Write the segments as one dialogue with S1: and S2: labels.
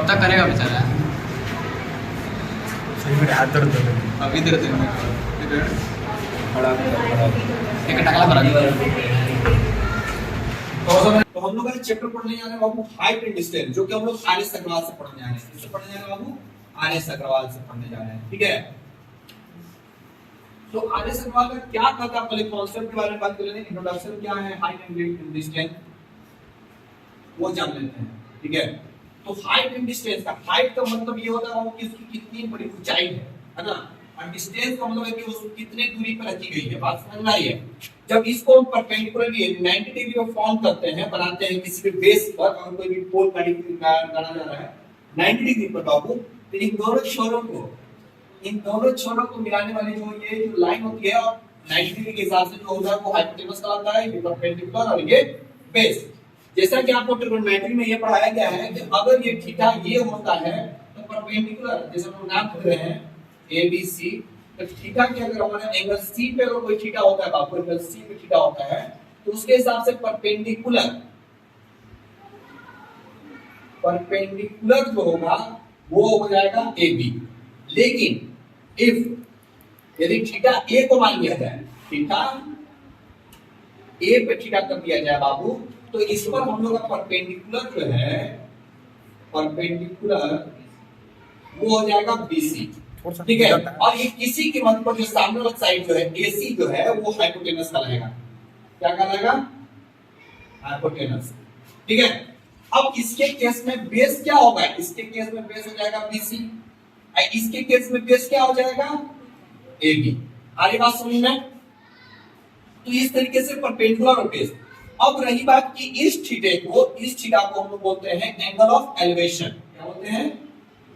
S1: तक करेगा बेचारा?
S2: मेरे हाथ दर्द हो रहे
S1: अभी दर्द है
S2: खड़ा
S1: एक टकला भरा दिया।
S3: तो हम लोग आज चैप्टर पढ़ने जा रहे हैं बाबू हाइट एंड डिस्टेंस, जो कि हम लोग आर एस अग्रवाल से पढ़ने जा रहे हैं। किससे पढ़ने जा रहे हैं बाबू? आर एस अग्रवाल से पढ़ने जा रहे हैं, ठीक है। तो आर एस अग्रवाल का क्या था, पहले कॉन्सेप्ट के बारे में बात कर लेते हैं। इंट्रोडक्शन क्या है हाइट एंड डिस्टेंस, वो जान लेते हैं, ठीक है। तो हाइट एंड डिस्टेंस का, हाइट का मतलब ये होता है कि उसकी कितनी बड़ी ऊंचाई है ना, और डिस्टेंस का मतलब है कि उसको कितनी दूरी पर रखी गई है। बात समझ में आई है? जब इसको हम परपेंडिकुलरली 90 डिग्री में फॉर्म करते हैं, बनाते हैं किसी भी बेस पर, अगर कोई भी पोल गाना जा रहा है 90 डिग्री पर बाबू, तो इन दोनों छोरों को मिलाने वाली ये जो लाइन होती है, और 90 डिग्री के हिसाब से जो होता है वो हाइपोटेनस कहलाता है, ये परपेंडिकुलर और ये बेस। जैसा कि आपको ट्रिग्नोमेट्री में ये पढ़ाया गया है कि अगर ये थीटा ये होता है तो परपेंडिकुलर, जैसे हम नाम लिख रहे हैं ए बी सी, तो थीटा के अगर हमारा एंगल सी पे अगर कोई थीटा होता है, आपको एंगल सी पे थीटा होता है, तो उसके हिसाब से परपेंडिकुलर जो होगा वो हो जाएगा ए बी। लेकिन इफ यदि थीटा ए को मान लिया जाए, थीटा ए पे थीटा कर दिया जाए बाबू, तो इस पर हम लोग का परपेंडिकुलर जो है, परपेंडिकुलर वो हो जाएगा बीसी, ठीक है। और ये किसी के मत पर जो सामने वाला साइड जो है एसी जो है वो हाइपोटेनस कहलाएगा। क्या कहलाएगा? हाइपोटेनस, ठीक है। अब इसके केस में बेस क्या होगा? इसके केस में बेस हो जाएगा बीसी, इसके केस में बेस क्या हो जाएगा? एबी। आगे बात समझ में? तो इस तरीके से परपेंडिकुलर और बेस। अब रही बात कि इस थीटा को हम लोग बोलते हैं एंगल ऑफ एलिवेशन। क्या बोलते हैं?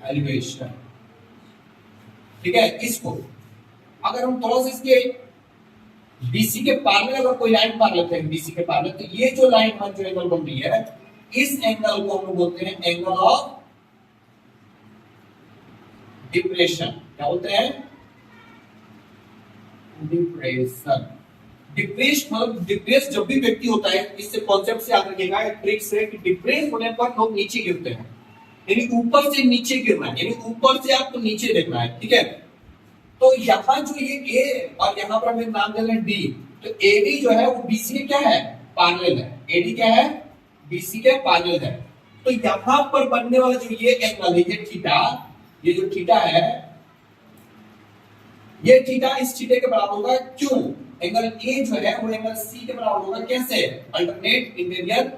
S3: एलिवेशन, ठीक है। इसको अगर हम थोड़ा सा इसके बीसी के पैरेलल अगर कोई लाइन मार लेते हैं, बीसी के पैरेलल, तो ये जो लाइन पर जो एंगल बन रही है, इस एंगल को हम लोग बोलते हैं एंगल ऑफ डिप्रेशन। क्या बोलते हैं? डिप्रेशन। डिप्रेस मतलब डिप्रेस जब भी व्यक्ति होता है, इससे कॉन्सेप्ट से याद रखिएगा, एक ट्रिक से, कि डिप्रेस होने पर लोग नीचे गिरते हैं, यानी ऊपर से नीचे गिरना है, यानी ऊपर से आपको नीचे देखना है, ठीक है। तो यहाँ जो ये ए और यहाँ पर हमें नाम देना है डी, तो एडी जो है वो बीसी के क्या है? पैरेलल है। एडी क्या है? बीसी के पैरेलल है। तो यहाँ पर बनने वाला जो ये एंगल है, ये थीटा, ये जो थीटा है, ये थीटा इस थीटा के बराबर होगा। क्यों? एंगल ए जो है वो एंगल सी के बराबर होगा। कैसे? अल्टरनेट इंटीरियर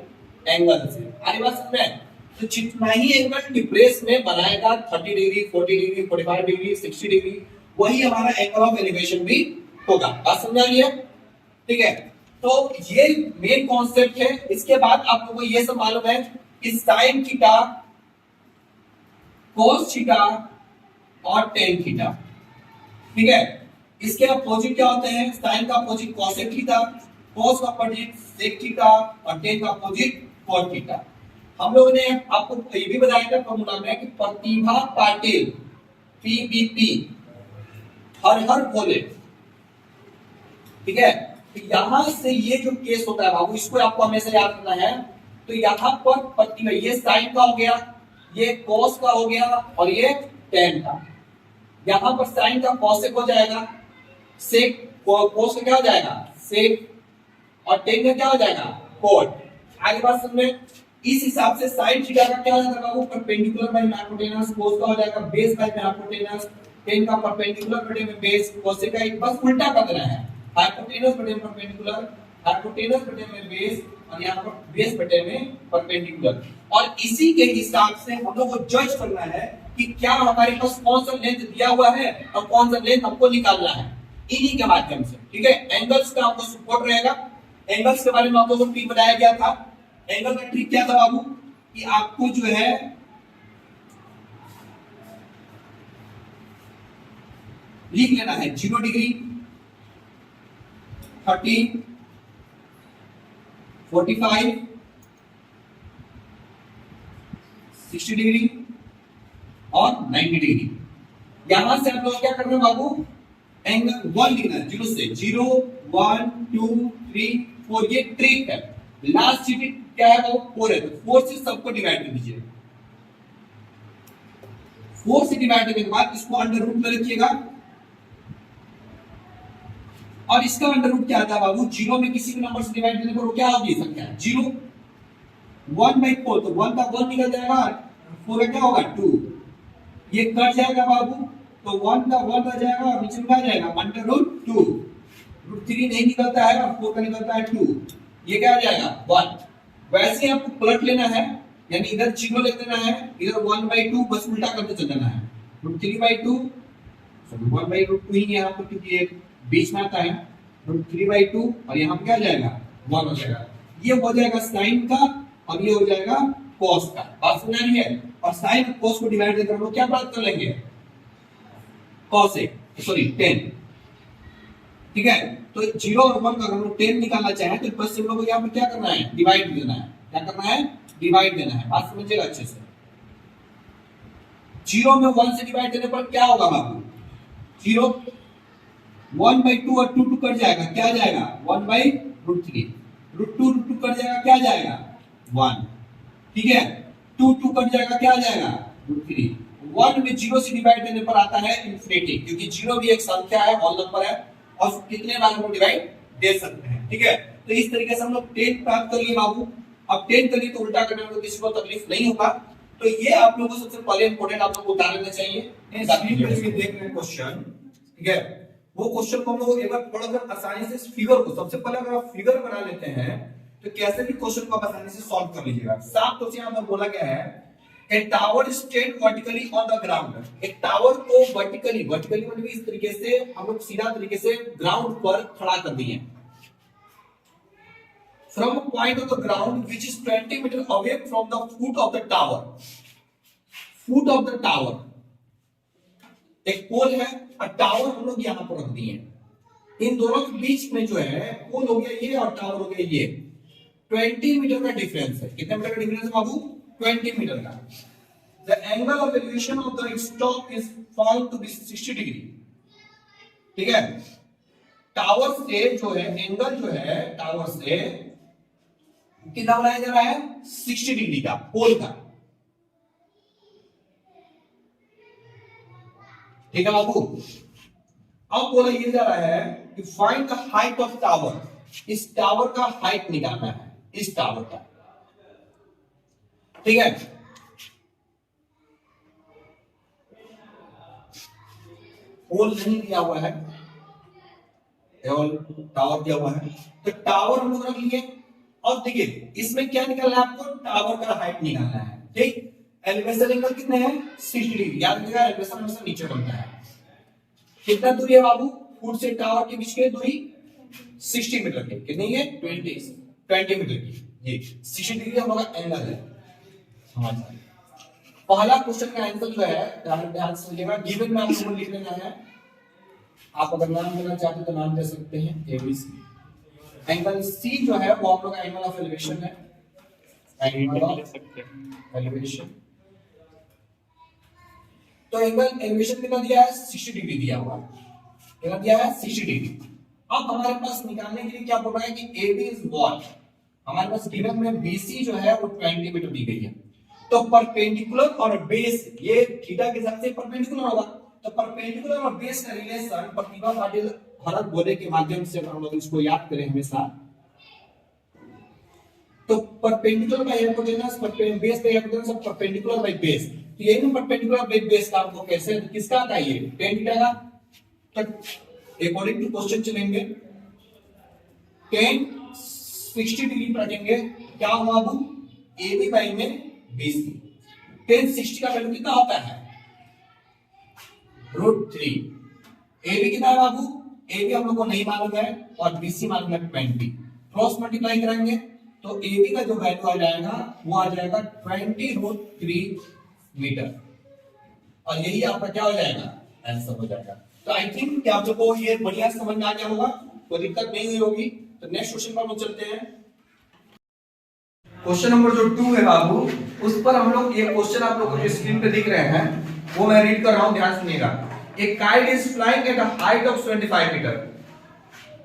S3: एंगल से। आगे बात समझ में? तो जितना ही एंगल डिप्रेस में बनाएगा 30 डिग्री, 40 डिग्री, 45 डिग्री, 60 डिग्री, वही हमारा एंगल ऑफ एलिवेशन भी होगा। बात समझ आ रही है? ठीक है। तो ये मेन कॉन्सेप्ट है। इसके बाद आप लोगों को ये सब मालूम है कि साइन थीटा, कोस थीटा और टेन थीटा, ठीक है। इसके अपोजिट क्या होते हैं? साइन का अपोजिट कोसेक थीटा, कोस का अपोजिट सेक थीटा और टेन का अपोजिट कॉट थीटा। हम लोगों ने आपको ये भी बताया था फॉर्मूला में कि प्रतिभा पाटिल पीबीपी हर बोले, ठीक है। तो यहां से ये जो केस होता है बाबू, इसको आपको हमेशा याद रखना है। तो यहां पर प्रतिभा, ये साइन का हो गया, ये कोस का हो गया और ये टेन का। यहां पर साइन का कोसेक हो जाएगा, सेक कोस का क्या हो जाएगा? सेक, और टेन का क्या हो जाएगा? कोट। आगे बात समझ में? इस हिसाब से साइन थीटा का क्या हो जाएगा बाबू? परपेंडिकुलर बाय हाइपोटेनस, कोस का हो जाएगा बेस बाय हाइपोटेनस, टेन का परपेंडिकुलर बटे में बेस, कोसेक का एक बस उल्टा कर देना है, हाइपोटेनस बटे में परपेंडिकुलर, हाइपोटेनस बटे में बेस और यहां पर बेस बटे में परपेंडिकुलर। और इसी के हिसाब से हम लोग को जज करना है कि क्या हमारे पास कौन सा लेंथ दिया हुआ है और कौन सा लेंथ हमको निकालना है, इन्हीं के माध्यम से, ठीक है। एंगल्स का आपको सपोर्ट रहेगा। एंगल्स के बारे में आप लोगों को ट्रिक बताया गया था। एंगल का ट्रिक क्या था बाबू? कि आपको जो है लिख लेना है 0 डिग्री, 30, 45, 60 डिग्री और 90 डिग्री। यहां से आप लोग क्या करना है बाबू? एंगल 1 लिखना है, 0 से 0, 1, 2, 3, 4। ये ट्रिक है। लास्ट डिजिट क्या है वो? 4 है, तो 4 से सबको डिवाइड कर दीजिए। 4 से डिवाइड करने के बाद इसको अंडर रूट में रखिएगा, और इसका अंडर रूट क्या आता है बाबू, जीरो में किसी भी नंबर से डिवाइड करने पर वो क्या होगी संख्या, जीरो। 1/4 तो 1 का 1 निकल जाएगा, 4 का क्या होगा 2, ये कट जाएगा बाबू, तो 1 का 1 रह जाएगा और नीचे में क्या जाएगा अंडर रूट 2, रूट 3 नहीं निकलता है और 4 का निकलता है 2, ये क्या आ जाएगा 1। वैसे ही आपको पलट लेना है, यानी इधर जीरो लिख देना है, इधर 1/2 बस उल्टा करते चल जाना है, रूट 3/2 1/2 ही यहाँ पर क्योंकि ये बीच में आता है, रूट 3/2 और यहाँ पे क्या जाएगा 1 हो जाएगा, ये हो जाएगा साइन का और ये हो जाएगा कॉस का। बात समझ आ रही है? और साइन और कॉस को डिवाइड करके हम लोग क्या प्राप्त कर लेंगे, कॉस ए सॉरी 10, ठीक है। तो 0 और 1 का अगर हम लोग 10 निकालना चाहें तो बस हम लोग को यहाँ पे क्या करना है, डिवाइड देना है, क्या करना है, डिवाइड देना है। बात समझिएगा अच्छे से। 0 में 1 से डिवाइड देने पर क्या होगा बाबू, 0 1/2 और 2 कट जाएगा, क्या जाएगा 1/√3, √2 कट जाएगा, क्या जाएगा 1, ठीक है। 2 कट जाएगा, क्या जाएगा √3। 1 में 0 से डिवाइड देने पर आता है इंफिनिटी, क्योंकि 0 भी एक संख्या है, होल नंबर है, और कितने बार हम डिवाइड दे सकते हैं, ठीक है। तो इस तरीके से हम लोग 10 प्राप्त कर लिए बाबू। अब 10 करिए तो उल्टा करने में किसी को तकलीफ नहीं होगा, तो ये आप लोगों को सबसे पहले इंपॉर्टेंट आप लोगों को उतार लेना चाहिए। स्क्रीन पे देख रहे हैं क्वेश्चन, ठीक है, वो क्वेश्चन को हम लोग एक बार पढ़कर आसानी से फिगर को, सबसे पहले अगर आप फिगर बना लेते हैं तो कैसे भी क्वेश्चन को आप आसानी से सॉल्व कर लीजिएगा। साफ तौर से यहां पर बोला गया है ए tower stand vertically on the ground. एक टावर को वर्टिकली मतलब इस तरीके से हम लोग सीधा तरीके से ग्राउंड पर खड़ा कर दिए, from a point of the ground which is 20 metre away from the foot of the tower. Foot of the tower एक पोल है और टावर हम लोग यहां पर रख दिए, इन दोनों के बीच में जो है पोल हो गया ये और टावर हो गया ये, 20 मीटर का डिफरेंस है। कितने मीटर का डिफरेंस है बाबू, 20 मीटर का। The angle of elevation of the stock is found to be 60 degree, ठीक है। टावर से जो है एंगल जो है टावर से कितना बनाया जा रहा है, 60 डिग्री का, पोल का, ठीक है बाबू। अब बोला ये जा रहा है कि find the height of tower, इस टावर का हाइट निकालना है, इस टावर का, ठीक है। पोल नहीं दिया हुआ है, केवल टावर दिया हुआ है, तो टावर हम लोग रख लिए। और देखिए इसमें क्या निकालना है आपको, टावर का हाइट निकालना है, ठीक। एलिवेशन एंगल कितने हैं, 60 डिग्री, याद रखिएगा एलिवेशन हमेशा नीचे बनता है। कितना दूरी है बाबू, फुट से टावर के बीच की दूरी 60 मीटर की, कितनी है 20 मीटर की, ये 60 डिग्री हम लोग का एंगल है। पहला क्वेश्चन का आंसर जो है ध्यान से समझिएगा, गिवन में आप लोगों को लिख लेना है, आप अगर नाम देना चाहते तो नाम दे सकते हैं, ABC। एंगल C जो है वो आप लोग का एंगल ऑफ एलिवेशन है, एंगल ऑफ एलिवेशन। तो एंगल एलिवेशन कितना दिया है, 60 डिग्री दिया हुआ है, कितना दिया है 60 डिग्री। अब हमारे पास निकालने के लिए क्या बोल रहा है कि AB इज व्हाट, हमारे पास गिवन में BC जो है वो 20 मीटर दी गई है, तो परपेंडिकुलर और बेस ये थीटा के हिसाब से परपेंडिकुलर होगा, तो परपेंडिकुलर और बेस का रिलेशन प्रतिभा पाटिल भरत बोले के माध्यम से हम लोग इसको याद करें हमेशा। तो perpendicular by hypotenuse, base by hypotenuse, perpendicular by base, तो ये ना परपेंडिकुलर बाय बेस का आपको कैसे, तो किसका आता है ये 10 थीटा का। तो अकॉर्डिंग टू क्वेश्चन चलेंगे, 10 60 डिग्री रखेंगे, क्या होगा बाबू, AB बाय में BC। 10 60 का वैल्यू कितना होता है, √3। AB कितना है बाबू, AB हम लोग को नहीं मालूम है और BC मालूम है 20, क्रॉस मल्टीप्लाई कराएंगे तो AB का जो वैल्यू आ जाएगा वो आ जाएगा 20√3 मीटर, और यही आपका क्या हो जाएगा, आंसर हो जाएगा। तो आई थिंक कि आप सबको ये बढ़िया समझ में आ गया होगा, कोई दिक्कत नहीं हुई होगी। तो नेक्स्ट क्वेश्चन पर हम चलते हैं। क्वेश्चन नंबर जो 2 है बाबू, उस पर हम लोग ये क्वेश्चन आप लोग को जो स्क्रीन पे दिख रहे हैं वो मैं रीड कर रहा हूं, ध्यान सुनिएगा। एक kite is flying at a height of 25 metre.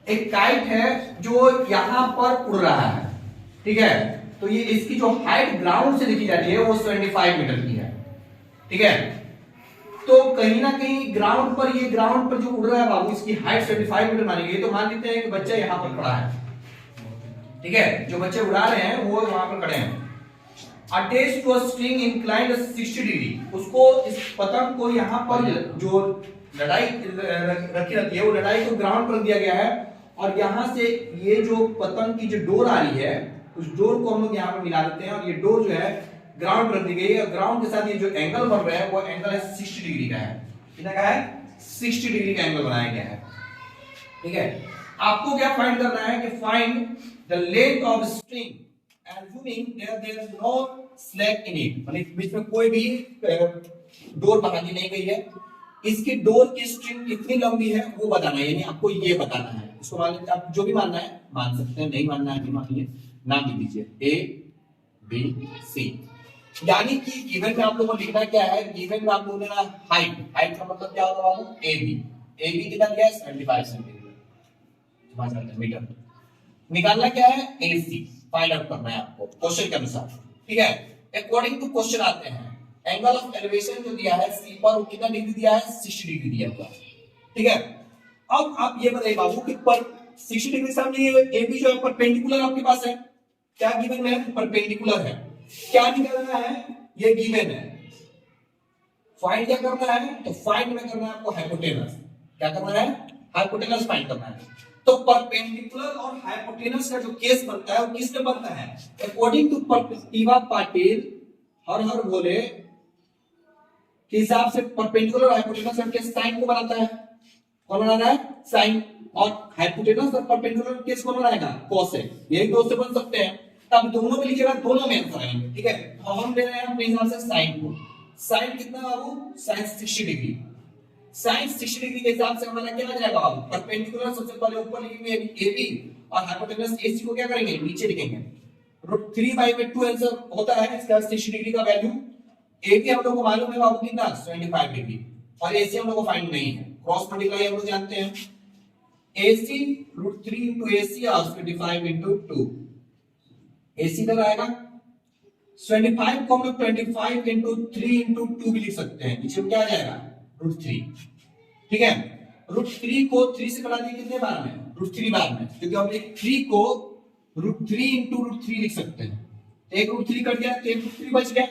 S3: एक काइट है जो यहां पर उड़ रहा है, ठीक है, तो ये इसकी जो हाइट ग्राउंड से लिखी जाती है वो 25 मीटर की है, ठीक है। तो कहीं ना कहीं ग्राउंड पर जो उड़ रहा है बाबू, इसकी हाइट 75 मीटर मानी गई। तो मान लेते हैं कि बच्चा यहाँ पर खड़ा है, ठीक है, जो बच्चे उड़ा रहे हैं वो वहां पर खड़े हैं। Attached to a string inclined 60 degree, उसको इस पतंग को यहाँ पर जो लड़ाई रखी रहती है वो लड़ाई को ग्राउंड पर दिया गया है, और यहाँ से ये जो पतंग की जो डोर आ रही है उस डोर को हम लोग यहाँ पर मिला देते हैं, और ये डोर जो है ग्राउंड रख दी गई है। ग्राउंड के साथ ये जो एंगल बन रहा है वो एंगल है 60 डिग्री का है। कितना का है? 60 डिग्री का एंगल बनाया गया है, ठीक है। आपको क्या फाइंड करना है कि find the length of string assuming there is no slack in it, मतलब बीच में कोई भी डोर बना दी नहीं गई है। इसकी डोर की स्ट्रिंग कितनी लंबी है वो बताना है, यानी आपको ये बताना है। इसको मान लीजिए, आप जो भी मानना है मान सकते हैं, नहीं मानना है नहीं मानिए, नाम लिख दीजिए A B C। यानी कि गिवन में आप लोगों को लिखना क्या है, गिवन में आप लोगों ने हाइट, हाइट का मतलब क्या होता है? AB कितना दिया है? 75 सेंटीमीटर मीटर। निकालना क्या है? AC फाइंड आउट करना है आपको क्वेश्चन के अनुसार, ठीक है। अकॉर्डिंग टू क्वेश्चन आते हैं, एंगल ऑफ एलिवेशन जो दिया है C पर वो कितना डिग्री दिया है? 60 डिग्री दिया हुआ, ठीक है। अब आप ये बताइए बाबू कि पर 60 डिग्री सामने ये AB जो है परपेंडिकुलर आपके पास है, क्या गिवन में है? परपेंडिकुलर है। क्या निकालना है? ये गिवन है। फाइंड क्या करना है? तो फाइंड में करना है आपको हाइपोटेनस। क्या करना है? हाइपोटेनस फाइंड करना है। तो परपेंडिकुलर और हाइपोटेनस का जो केस बनता है वो किसमें बनता है? अकॉर्डिंग टू प्रतिभा पाटिल हर हर बोले के हिसाब से परपेंडिकुलर और हाइपोटेनस के साइन को बनाता है। कौन बनाना है? साइन। और हाइपोटेनस और परपेंडिकुलर केस कौन बनाएगा? कोसेक। यही दो से बन सकते हैं। तब दोनों में लिखिएगा, दोनों में आंसर आएंगे, ठीक है। तो हम ले रहे हैं अपने हिसाब से साइन को। साइन कितना बाबू? Sine 60 degree. साइन 60 डिग्री के हिसाब से हमारा क्या आ जाएगा बाबू? परपेंडिकुलर सबसे पहले ऊपर लिखेंगे AB और हाइपोटेनस AC को क्या करेंगे? नीचे लिखेंगे। √3/2 आंसर होता है इसका 60 डिग्री का वैल्यू। AB हम लोग को मालूम है बाबू कितना? 75 डिग्री। और AC हम लोग को फाइंड नहीं है, क्रॉस मल्टीप्लाई हम लोग जानते हैं। AC √3 AC और 25 2 AC का आएगा 25 को हम लोग 25 3 2 भी लिख सकते हैं। नीचे क्या आ जाएगा? √3, ठीक है। √3 को 3 से कटा दिए कितने बार में? √3 बार में, क्योंकि हम एक 3 को √3 √3 लिख सकते हैं। एक √3 कट गया तो एक √3 बच गया।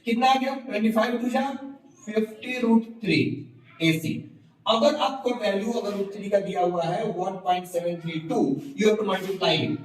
S3: कितना आ गया? 25 2 जा 50 √3 AC। अगर आपका वैल्यू अगर √3 का दिया हुआ है 1.732, you have to multiply it,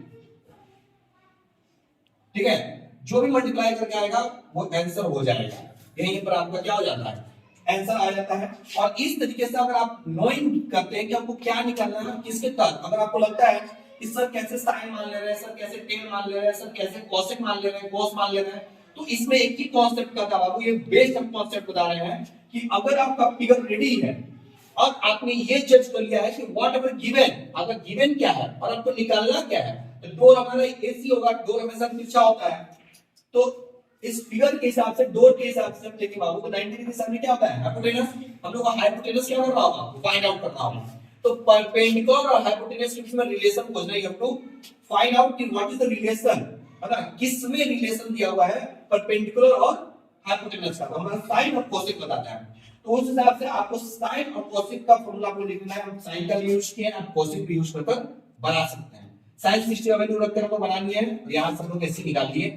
S3: ठीक है। जो भी मल्टीप्लाई करके आएगा वो आंसर हो जाएगा। यहीं पर आपका क्या हो जाता है? आंसर आ जाता है। और इस तरीके से अगर आप नोइंग करते हैं कि आपको क्या निकालना है, किसके तक, अगर आपको लगता है कि सर कैसे साइन मान ले रहे हैं, सर कैसे टेन मान ले रहे हैं, सर कैसे कोसेक मान ले रहे हैं, कोस मान ले रहे हैं, तो इसमें एक ही कॉन्सेप्ट का था बाबू, ये बेस्ड हम कॉन्सेप्ट बता रहे हैं कि अगर आपका फिगर रेडी है और आपने ये जज कर लिया है कि व्हाट एवर गिवन, अगर गिवन क्या है और आपको निकालना क्या है, तो डोर हमारा AC होगा, डोर हमेशा तिरछा होता है। तो इस फिगर के हिसाब से, डोर के हिसाब से हम लेंगे बाबू, तो 90 डिग्री सामने क्या होता है? हाइपोटेनस। हम लोग को हाइपोटेनस क्या करना होगा? फाइंड आउट करना होगा। तो परपेंडिकुलर और हाइपोटेनस के बीच में रिलेशन खोजना है। You have to find out कि व्हाट इज द रिलेशन, मतलब किस में रिलेशन दिया हुआ है परपेंडिकुलर और हाइपोटेनस का। हमारा साइन और कोसेक बताता है। तो उस हिसाब से आपको साइन और कोसेक का फॉर्मूला आपको लिखना है। हम साइन का यूज किए, आप कोसेक भी यूज कर बना सकते हैं। साइन 60 का वैल्यू रखकर हमको बना लिया है, यहां से हम लोग ऐसे निकाल लिए।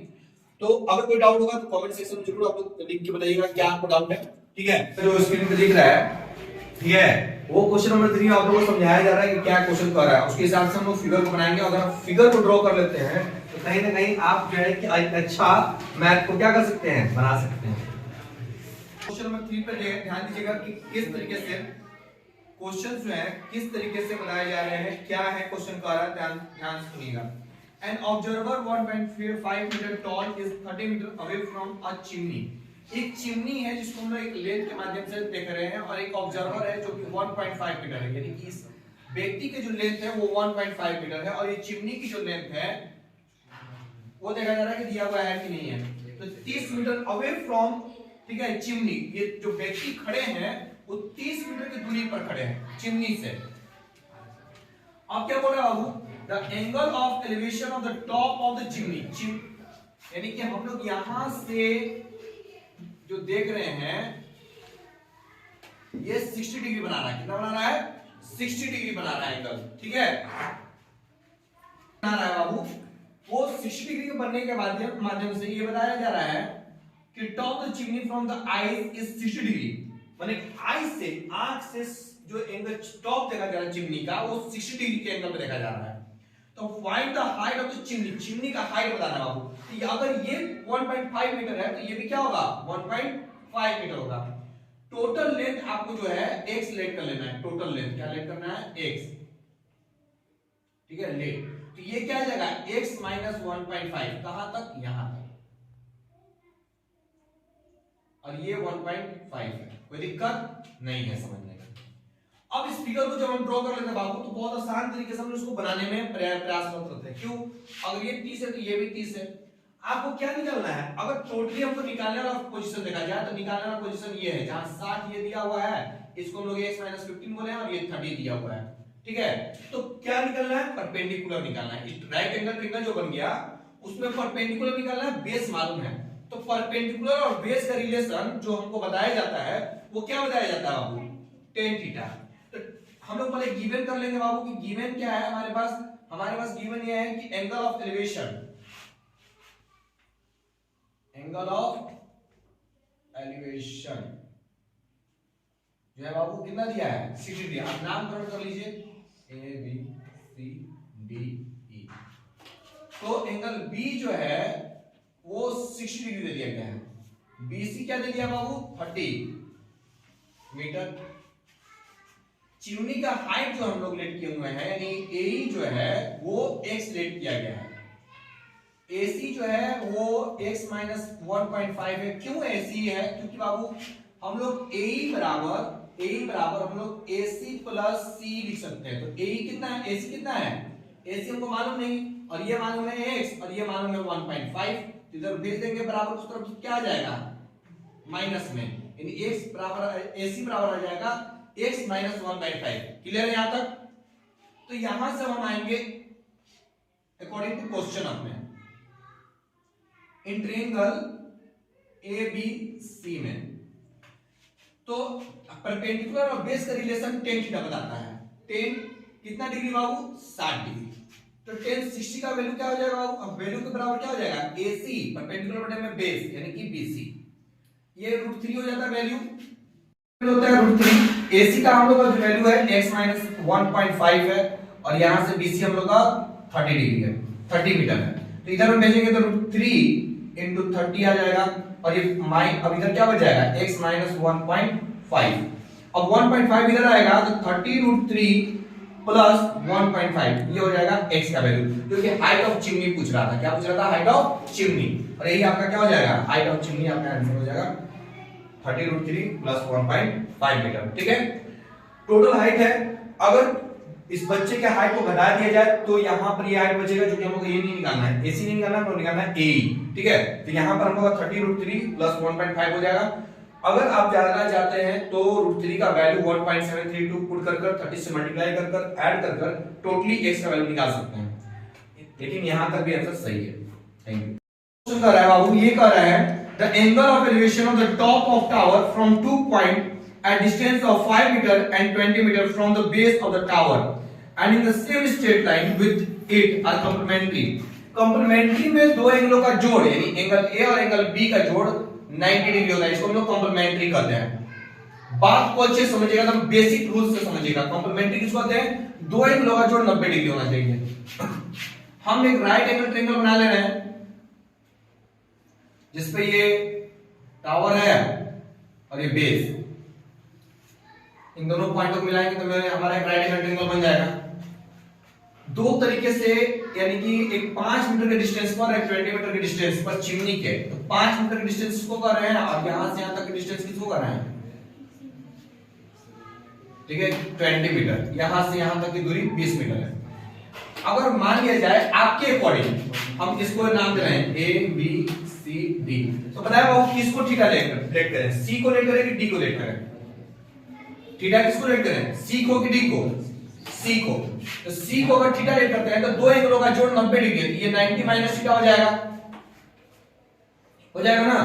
S3: तो अगर कोई डाउट होगा तो कमेंट सेक्शन में जरूर आप लोग लिख के बताइएगा क्या आपको डाउट है, ठीक है।
S2: जो स्क्रीन पे दिख रहा है, ठीक है, वो क्वेश्चन नंबर 3 आप लोगों को समझाया जा रहा है कि क्या क्वेश्चन कर रहा है, उसके हिसाब से हम लोग फिगर को बनाएंगे। अगर आप फिगर को ड्रॉ कर लेते हैं तो कहीं ना कहीं आप जो है कि अच्छा मैथ को क्या कर सकते हैं? बना सकते हैं।
S3: क्वेश्चन नंबर 3 पे ध्यान दीजिएगा कि किस तरीके से क्वेश्चन जो है किस तरीके से बनाए जा रहे हैं, क्या है क्वेश्चन का, ध्यान सुनिएगा। An observer 1.5 meter tall is 30 meter away from a chimney. एक चिमनी है जिसको हम लोग एक लेंस के माध्यम से देख रहे हैं, और एक ऑब्जर्वर है जो कि 1.5 मीटर है, यानी कि इस व्यक्ति के जो लेंथ है वो 1.5 मीटर है, और ये चिमनी की जो लेंथ है वो देखा जा रहा है कि दिया हुआ है कि नहीं है। तो 30 मीटर अवे फ्रॉम, ठीक है, चिमनी, ये जो व्यक्ति खड़े हैं वो 30 मीटर की दूरी पर खड़े हैं चिमनी से। अब क्या बोल रहा है बाबू? The angle of elevation of the top of the chimney, यानी कि हम लोग यहां से जो देख रहे हैं
S2: ये 60 डिग्री बना रहा है, कितना बना रहा है 60 डिग्री बना रहा है एंगल, ठीक है बना रहा है बाबू। वो 60 डिग्री के बनने के माध्यम से ये बताया जा रहा है कि top the chimney from the eyes is 60 degree, माने आईज से आंख से जो एंगल टॉप देखा जा रहा है चिमनी का वो 60 डिग्री के एंगल पे देखा जा रहा है। तो find the height of the chimney, chimney का हाइट बताना बाबू। तो अगर ये 1.5 मीटर है तो ये भी क्या होगा 1.5 मीटर होगा। टोटल लेंथ आपको जो है x लेट कर लेना है, टोटल लेंथ क्या लेट करना है x, ठीक है लेट। तो ये क्या आ जाएगा x माइनस 1.5 कहां तक यहां तक, और ये 1.5 है, कोई दिक्कत नहीं है समझने का। अब इस फिगर को जब हम ड्रॉ कर लेते हैं बाबू तो बहुत आसान तरीके से हम उसको बनाने में प्रयासरत रहते हैं। क्यों, अगर ये 30 है तो ये भी 30 है। आपको क्या निकालना है, अगर टोटली हमको निकालने वाला पोजीशन देखा जाए तो निकालने वाला पोजीशन ये है जहां 60 ये दिया हुआ है, इसको हम लोग x 15 बोले हैं, और ये 30 दिया हुआ है, ठीक है। तो क्या निकालना है, परपेंडिकुलर निकालना है। राइट एंगल ट्रायंगल जो बन गया उसमें परपेंडिकुलर निकालना है, बेस मालूम है। तो परपेंडिकुलर और बेस का रिलेशन जो हमको बताया जाता है वो क्या बताया जाता है बाबू, tan थीटा। तो हम लोग पहले गिवन कर लेंगे बाबू कि गिवन क्या है हमारे पास गिवन ये है कि angle of elevation, angle of elevation जो है बाबू कितना दिया है 60 दिया। आप नामकरण कर लीजिए A B C D E. तो एंगल बी जो है वो 60 डिग्री दे दिया गया है। बीसी क्या दे दिया बाबू 30 मीटर। चिमनी का हाइट जो हम लोग लेट किए हुए हैं यानी ए जो है वो x लेट किया गया है। AC जो है वो x माइनस 1.5 है। क्यों AC है, क्योंकि बाबू हम लोग AE बराबर हम लोग AC प्लस C लिख सकते हैं। तो AE कितना है, AC कितना है, AC हमको मालूम नहीं, और ये मालूम है x और ये मालूम है 1.5। इधर भेज देंगे बराबर उस तरफ क्या आ जाएगा माइनस में, यानी x बराबर AC बराबर आ जाएगा x माइनस 1/5। क्लियर है यहां तक। तो यहां से हम आएंगे अकॉर्डिंग टू क्वेश्चन अपने इन ट्रायंगल ABC में। तो परपेंडिकुलर और बेस का रिलेशन tan थीटा बताता है। tan कितना डिग्री बाबू 60 डिग्री। तो tan 60 का वैल्यू क्या हो जाएगा बाबू, अब वैल्यू के बराबर क्या हो जाएगा AC परपेंडिकुलर बटे में बेस यानी कि BC। ये √3 हो जाता है वैल्यू, होता है √3। AC का हम लोग का जो वैल्यू है x माइनस 1.5 है, और यहां से BC हम लोग का 30 डिग्री है, 30 मीटर है। तो इधर हम भेजेंगे तो √3 into 30 आ जाएगा, और ये अब इधर क्या बच जाएगा x माइनस 1.5। अब 1.5 इधर आएगा तो 30√3 प्लस 1.5 ये हो जाएगा x का वैल्यू, क्योंकि हाइट ऑफ चिमनी पूछ रहा था। क्या पूछ रहा था, हाइट ऑफ चिमनी, और यही आपका क्या हो जाएगा हाइट ऑफ चिमनी, आपका आंसर हो जाएगा 30√3 प्लस 1.5 मीटर, ठीक है। टोटल हाइट है, अगर इस बच्चे के हाइट को घटा दिया जाए तो यहां पर ये हाइट बचेगा, जो कि हमको ये नहीं निकालना है, AC नहीं निकालना है, निकालना है AE, ठीक है। तो यहां पर हमको 30√3 प्लस 1.5 हो जाएगा। अगर आप जानना चाहते हैं तो √3 का वैल्यू 1.732 पुट कर 30 से मल्टीप्लाई कर ऐड कर टोटली x का वैल्यू निकाल सकते हैं। लेकिन यहां तक भी आंसर सही है। Thank you. क्वेश्चन कर रहा है बाबू, ये कह रहा है the angle of elevation of the top of tower from 2 point at distance of 5 meter and 20 meter from the base of the tower and in the same straight line with it are complementary। complementary में दो एंगलों का जोड़ यानी angle A और angle B का जोड़ 90 degree होता है, इसको हम लोग complementary कहते हैं। बात को अच्छे समझिएगा, तो बेसिक रूल से समझिएगा। complementary किसको कहते हैं, दो एंगलों का जोड़ 90 डिग्री होना चाहिए। हम एक राइट एंगल ट्रायंगल बना ले रहे हैं जिसपे ये टावर है और ये बेस, इन दोनों पॉइंट को मिलाएंगे तो हमारा एक राइट एंगल ट्रायंगल बन जाएगा। दो तरीके से, यानी कि एक 5 मीटर के डिस्टेंस पर, एक 20 मीटर के डिस्टेंस पर चिमनी के, तो 5 मीटर के डिस्टेंस को कर रहे हैं और यहां से यहां तक के डिस्टेंस किसको कर रहे हैं, ठीक है 20 मीटर। यहां से यहां तक की दूरी 20 मीटर है। अगर मान लिया जाए आपके अकॉर्डिंग हम इसको नाम दे रहे हैं A B C D, तो बताया वो किसको थीटा लेट करें, C को लेट करें कि D को लेट करें, थीटा किसको लेट करें, C को कि D को, C को। तो C को अगर थीटा लेट करते हैं तो दो एंगलों का जोड़ 90 डिग्री है, ये 90 माइनस थीटा हो जाएगा ना।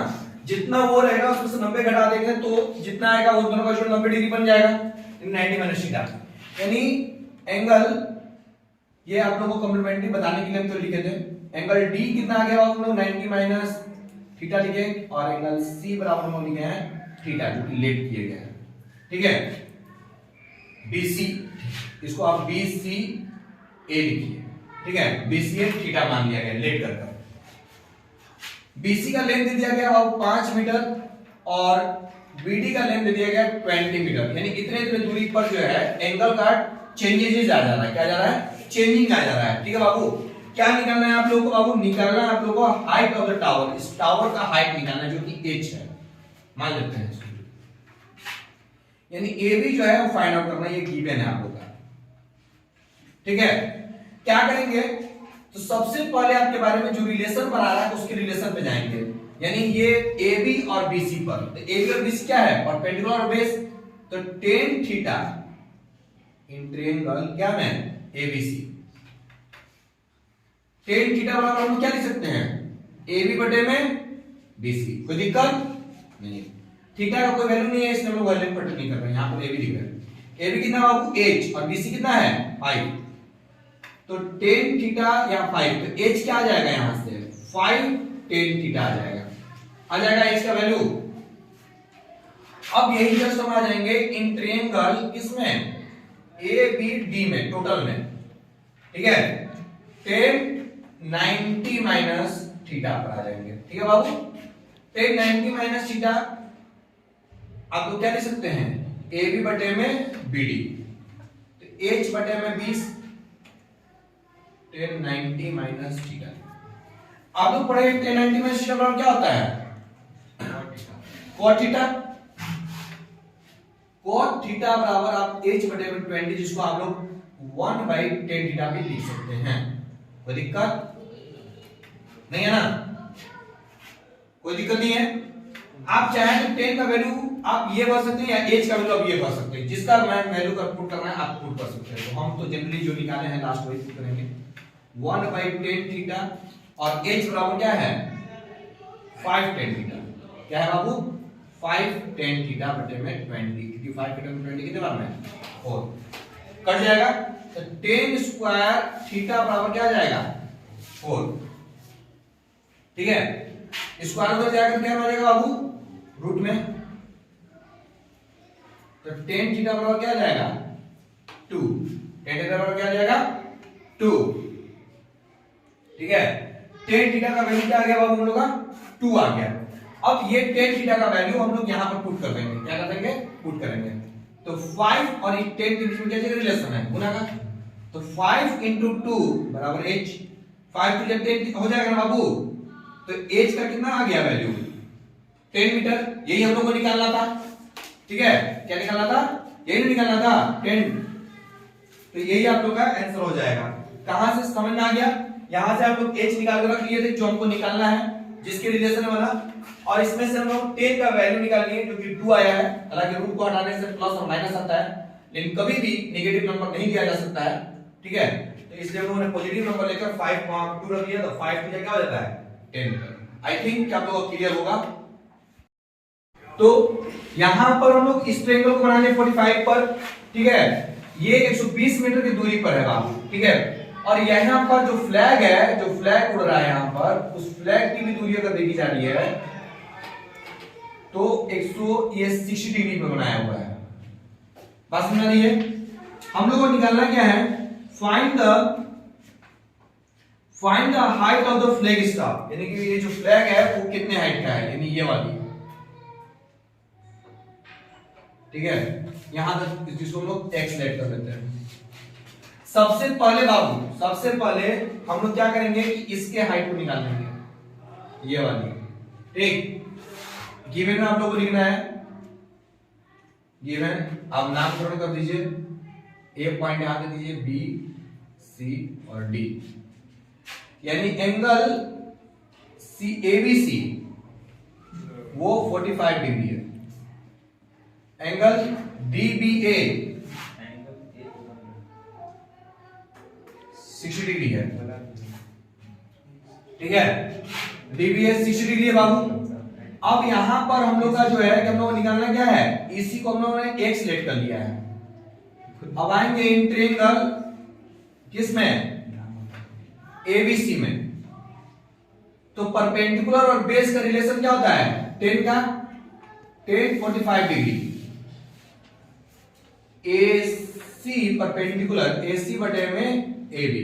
S2: जितना वो रहेगा उसमें से 90 घटा देंगे तो जितना आएगा वो दोनों का जोड़ 90 डिग्री बन जाएगा, 90 माइनस थीटा। यानी एंगल, ये आप लोगों को कॉम्प्लीमेंट्री बताने के लिए हम तो लिखे थे, एंगल डी कितना आ गया हम लोग 90 माइनस थीटा लिखे, और एंगल सी बराबर हम लिखे हैं थीटा, जो कि लेट किए गए हैं। ठीक है, बीसी, इसको आप बीसी ए लिखिए। ठीक है, बीसी ए थीटा मान लिया गया लेट कर। बीसी का लेंथ दे दिया गया 5 मीटर और बीडी का लेंथ दे दिया गया 20 मीटर, यानी इतने इतने दूरी पर जो है एंगल का चेंजेस आ जा रहा है। क्या जा रहा है? चेंजिंग आ जा रहा है। ठीक है बाबू, क्या निकालना है आप लोगों को? बाबू निकालना है आप लोगों को हाइट ऑफ द टावर, इस टावर का हाइट निकालना है जो कि h है, मान लेते हैं इसको। यानी ए बी जो है वो फाइंड आउट करना, ये गिवन है आप लोग का। ठीक है, क्या करेंगे तो सबसे पहले आपके बारे में जो रिलेशन बना रहा है उसके रिलेशन पे जाएंगे, यानी ये ए बी और बी सी पर। तो ए बी और बी सी क्या है? परपेंडिकुलर और बेस, तो टेन थीटा इन ट्रायंगल क्या में एबीसी, टेन थीटा बराबर हम क्या लिख सकते हैं? ए बी बटे में बीसी। कोई दिक्कत नहीं, थीटा का कोई वैल्यू नहीं है इसलिए हम लोग वैल्यू पट नहीं कर रहे हैं, यहां पर ए बी लिख रहे हैं। ए बी कितना बाबू? h, और बीसी कितना है? 5। तो टेन थीटा या 5, तो h क्या आ जाएगा यहां से? 5 टेन थीटा आ जाएगा, आ जाएगा h का वैल्यू। अब यही जस्ट हम आ जाएंगे इन ट्रायंगल इसमें ए बी डी में, टोटल में। ठीक है, टेन 90 माइनस थीटा पर आ जाएंगे। ठीक है बाबू, टेन 90 माइनस थीटा आप लोग क्या लिख सकते हैं? ए बी बटे में बी डी, तो h बटे में 20, टेन 90 माइनस थीटा। आप लोग पढ़े टेन 90 माइनस थीटा बराबर क्या होता है? cot theta. cot थीटा बराबर आप h बटे में 20, जिसको आप लोग 1/10 थीटा भी लिख सकते हैं। कोई दिक्कत नहीं है ना? कोई दिक्कत नहीं है। आप चाहे तो 10 का वैल्यू आप ये भर सकते हैं या h का वैल्यू आप ये भर सकते हैं, जिसका वैल्यू का पुट करना है आप पुट कर सकते हैं। तो हम तो जनरली जो निकाले हैं लास्ट वही पुट करेंगे, 1/10 थीटा, और h बराबर क्या है? 5 tan थीटा। क्या है बाबू? 5 tan थीटा बटे में 20, क्योंकि 5 बटे में 20 कितने बार में? 4 कट जाएगा, तो tan स्क्वायर थीटा बराबर क्या आ जाएगा? 4। ठीक है, स्क्वायर उधर जाकर क्या आ जाएगा बाबू? रूट में, तो tan थीटा बराबर क्या आ जाएगा? 2। tan थीटा बराबर क्या आ जाएगा? 2। ठीक है, tan थीटा का वैल्यू क्या आ गया बाबू हम लोग का? 2 आ गया। अब ये tan थीटा का वैल्यू हम लोग यहां पर पुट कर देंगे। क्या कर देंगे? पुट करेंगे। तो 5 और 10 के बीच में क्या रिलेशन है? गुना का। तो 5 into 2 बराबर h, 5 to 10 हो जाएगा ना बाबू? तो h का कितना आ गया वैल्यू? 10 मीटर। यही हम लोग को निकालना था। ठीक है, क्या निकालना था? यही निकालना था 10। तो यही आप लोग का आंसर हो जाएगा। कहां से समझ में आ गया? यहां से आप लोग h निकाल कर रख लिए थे जो हमको निकालना है, जिसके रिलेशन में बना, और इसमें से हम लोग 10 का वैल्यू निकाल लिए जो कि 2 आया है। हालांकि रूट को हटाने से प्लस और माइनस आता है, लेकिन कभी भी नेगेटिव नंबर नहीं दिया जा सकता है। ठीक है, तो इसलिए हम लोगों ने पॉजिटिव नंबर लेकर 5 वहां 2 रख दिया, तो 5 की जगह क्या हो जाता है? 10। आई थिंक आप लोगों को क्लियर होगा। तो यहां पर हम लोग इस ट्रायंगल को बनाने 45 पर। ठीक है, ये 120 मीटर की दूरी पर है बाबू। ठीक है, और यहां पर जो फ्लैग है, जो फ्लैग उड़ रहा है यहां पर, उस फ्लैग की भी दूरी अगर देखी जा रही है तो 160 डिग्री पे बनाया हुआ है। बात समझ रही है? हम लोग को निकालना क्या है? Find the height of the flag staff, यानी कि ये जो फ्लैग है वो कितने हाइट का है, यानी ये वाली। ठीक है, यहां तक जिसको हम लोग x लेट कर लेते हैं। सबसे पहले बाबू, सबसे पहले हम लोग क्या करेंगे कि इसके हाइट को निकाल लेंगे, ये वाली। ठीक, गिवन में आप लोगों को लिखना है, गिवन आप नामकरण कर दीजिए, ए पॉइंट यहां दे दीजिए, बी सी और डी, यानी एंगल सी एबीसी वो 45 डिग्री है, एंगल डीबीए 60 डिग्री है। ठीक है, डीबीए 60 डिग्री है बाबू। अब यहां पर हम लोग का जो है कि हम लोग को निकालना क्या है, इसी को हम लोगों ने एक सिलेक्ट कर लिया है। अब आएंगे इन ट्रायंगल किसमें, एबीसी में। तो परपेंडिकुलर और बेस का रिलेशन क्या होता है, टेन का, ten 45 degree. AC perpendicular AC बटे में AB,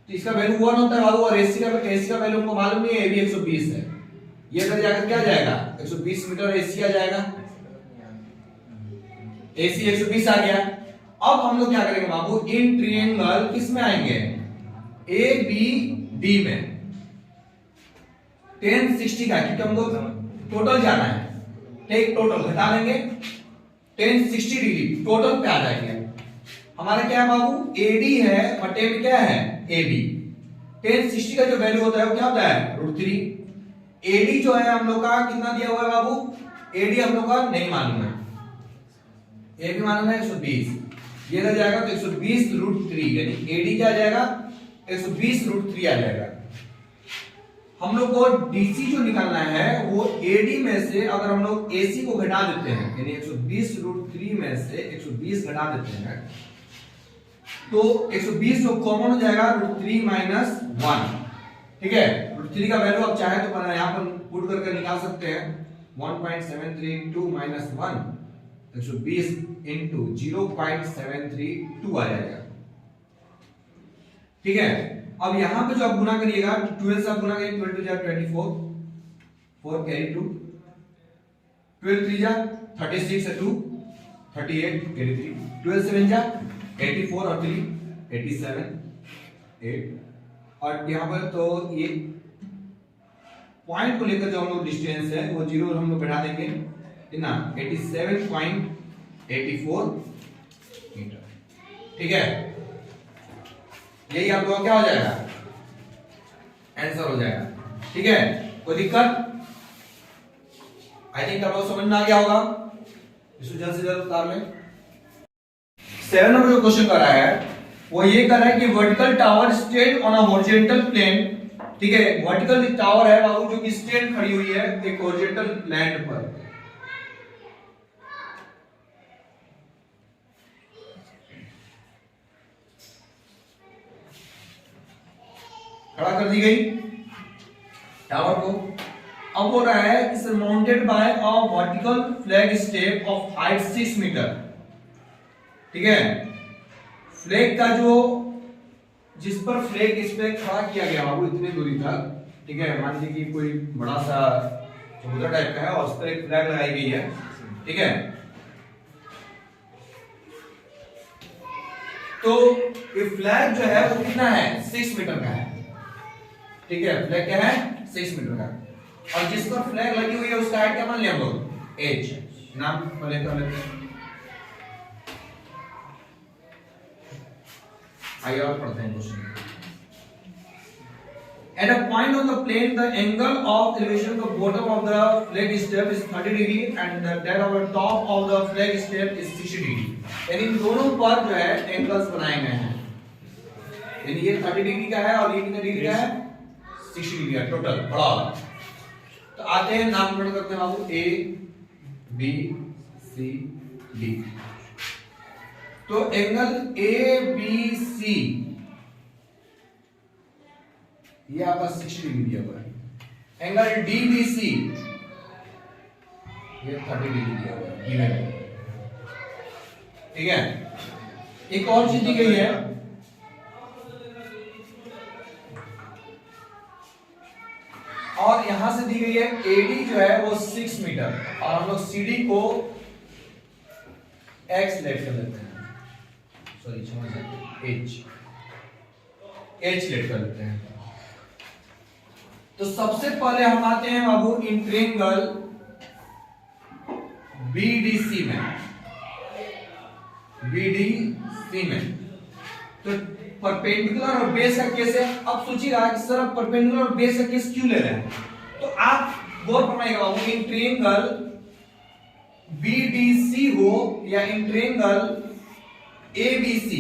S2: तो इसका वैल्यू 1 होता है बाबू, और AC का वैल्यू हमको मालूम नहीं है, AB 120 है। ये इधर जाकर क्या जाएगा, 120 मीटर AC आ जाएगा, AC 120 आ गया। अब हम लोग क्या करेंगे बाबू, इन ट्रायंगल किस में आएंगे, ABD में, 1060 का, क्योंकि हमको टोटल जाना है, टेक टोटल घटा लेंगे, 1060 डिग्री टोटल पे आ जाएंगे। हमारा क्या है बाबू, AD है बटे में क्या है, AB। 1060 का जो वैल्यू होता है वो क्या होता है, √3। AD जो है हम लोग का कितना दिया हुआ है बाबू, AD हम लोग का नहीं मालूम है, AB मालूम है 120, ये रह जाएगा तो 120 √3, यानी AD क्या आ जाएगा, 120 √3 आ जाएगा। हम लोग को DC जो निकालना है वो AD में से अगर हम लोग AC को घटा देते हैं, यानी 120 √3 में से 120 घटा देते हैं, तो 120 जो कॉमन हो जाएगा √3 माइनस 1, ठीक है। √3 का वैल्यू आप चाहे तो यहां पर पुट करके निकाल सकते हैं, 1.732 माइनस 1, 120 इंटू 0.732 आ जाएगा, ठीक है। अब यहां पे जो आप गुना करिएगा, 12 से आप गुना करिए, 12 जा 24, 4 कैरी 2, 12 3 जा 36 से 2 38 कैरी 3, 12 7 जा 84 और 3 87 8, और यहां पर तो ये पॉइंट को लेकर जो हम लोग डिस्टेंस है वो जीरो हम लोग बढ़ा देंगे, ठीक ना, 87.84 मीटर, ठीक है। यही आप लोगों का क्या हो जाएगा, आंसर हो जाएगा, ठीक है। कोई दिक्कत, आई थिंक आप लोग समझ में आ गया होगा, इसको जल्द से जल्द उतार लें। 7 नंबर जो क्वेश्चन कर रहा है वो ये कर रहा है कि vertical tower stayed on a horizontal plane, ठीक है। वर्टिकल टावर है बाबू जो कि स्टेड खड़ी हुई है एक हॉरिजॉन्टल लैंड पर, खड़ा कर दी गई टावर को। अब बोल रहा है कि surmounted by a vertical flag step of height 6 metre, ठीक है। फ्लैग का जो, जिस पर फ्लैग इस पे खड़ा किया गया बाबू इतनी दूरी तक, ठीक है। मान लीजिए कि कोई बड़ा सा समुद्र टाइप का है और उस पर एक फ्लैग लगाई गई है, ठीक है। तो ये फ्लैग जो है वो कितना है, 6 मीटर का है, ठीक है। फ्लैग क्या है, 6 मीटर का, और जिस पर फ्लैग लगी हुई है उसका हाइट क्या मान लिया हम लोग, h, नाम पहले कर लेते हैं, आइए और पढ़ते हैं question. At a point on the plane, the angle of elevation of the bottom of the flag step is 30 degree and that of the top of the flag step is 60 degree. यानी इन दोनों पर जो है angles बनाए गए हैं, यानी ये 30 डिग्री का है और ये कितने डिग्री का है, 60 डिग्री का टोटल बड़ा वाला। तो आते हैं नामकरण करते हैं बाबू, A B C D। तो एंगल ABC ये आपका 60 डिग्री दिया हुआ है, एंगल DBC ये 30 डिग्री दिया हुआ है गिवन है, ठीक है। एक और चीज दी गई है, और यहां से दी गई है AD जो है वो 6 मीटर, और हम लोग CD को X लेट कर लेते हैं, सॉरी क्षमा करें, H लेट कर लेते हैं। तो सबसे पहले हम आते हैं बाबू इन ट्रायंगल BDC में, BDC में। तो परपेंडिकुलर और बेस का केस है। अब सोचिएगा कि सर अब परपेंडिकुलर और बेस का केस क्यों ले रहे हैं, तो आप गौर फरमाइएगा बाबू, इन ट्रायंगल BDC हो या इन ट्रायंगल ABC,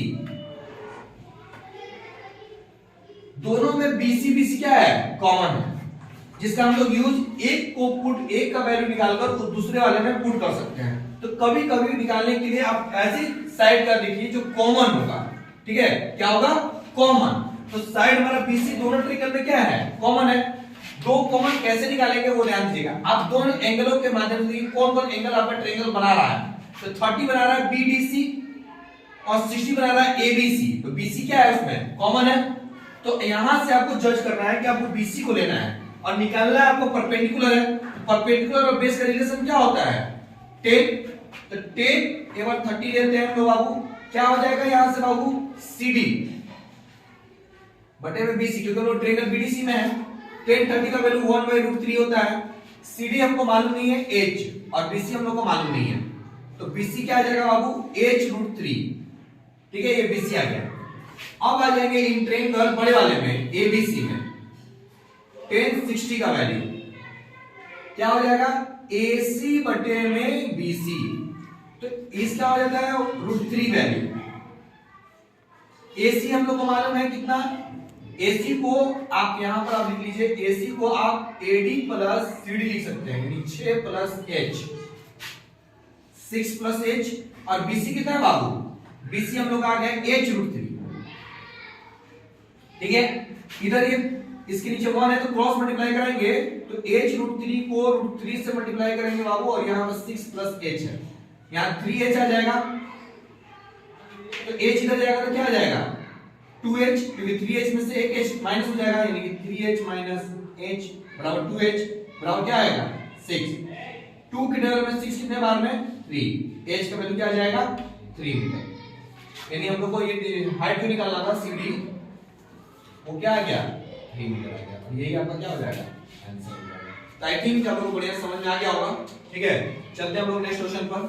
S2: दोनों में BC क्या है, कॉमन है। जिसका हम लोग यूज एक का वैल्यू निकालकर उस दूसरे वाले में पुट कर सकते हैं। तो कभी कभी निकालने के लिए आप ऐसी साइड का लिखिए जो कॉमन होगा, ठीक है, क्या होगा, कॉमन। तो साइड हमारा BC दोनों ट्रायंगल में क्या है, कॉमन है। दो कॉमन कैसे निकालेंगे वो ध्यान दीजिएगा। आप दोनों एंगलों के माध्यम से कौन कौन एंगल आपका ट्रायंगल बना रहा है। तो 30 बना रहा है BDC और 60 बना रहा है ABC। तो BC क्या है, उसमें कॉमन है। तो यहां से आपको जज करना है कि आपको BC को लेना है और निकालना है आपको परपेंडिकुलर है। परपेंडिकुलर और बेस का रिलेशन क्या होता है, 10। तो 10 एक बार 30 लेते हैं तो बाबू क्या हो जाएगा यहां से बाबू, CD बटे में BC, क्योंकि वो ट्रायंगल BDC में है। 10 30 का वैल्यू 1/√3 होता है। CD हमको मालूम नहीं है H और BC हम लोग को मालूम नहीं है। तो BC क्या आ जाएगा बाबू, H√3, ठीक है, ये BC आ गया। अब आ जाएंगे इन ट्रायंगल बड़े वाले में ABC में 10 60 का वैल्यू क्या हो जाएगा, AC बटे में BC। तो इसका हो जाता है √3 वैल्यू। AC हम लोग को मालूम है कितना, AC को आप यहां पर आप लिख लीजिए, AC को आप AD प्लस CD लिख सकते हैं, यानी 6 प्लस H 6 प्लस H। और BC कितना है बाबू, BC हम लोग आ गए H√3, ठीक है। इधर ये इसके नीचे 1 है तो क्रॉस मल्टीप्लाई करेंगे तो H√3 को √3 से मल्टीप्लाई करेंगे बाबू, और यहां पर 6 प्लस H है, यहां 3H आ जाएगा। तो H इधर जाएगा तो क्या आ जाएगा, 2H, क्योंकि 3H में से एक H माइनस हो जाएगा, यानी कि 3H माइनस H बराबर 2H बराबर क्या आएगा, 6। 2 के टेबल में 6 कितने बार में, 3। H का वैल्यू क्या आ जाएगा, 3 मीटर। यानी हम लोग को ये हाइट जो निकालना था CD, वो क्या आ गया, 3 मीटर आ गया। और यही आपका क्या हो जाएगा, आंसर हो जाएगा। तो आई थिंक आप लोगों को बढ़िया समझ में आ गया होगा, ठीक है। चलते हैं हम लोग नेक्स्ट क्वेश्चन पर।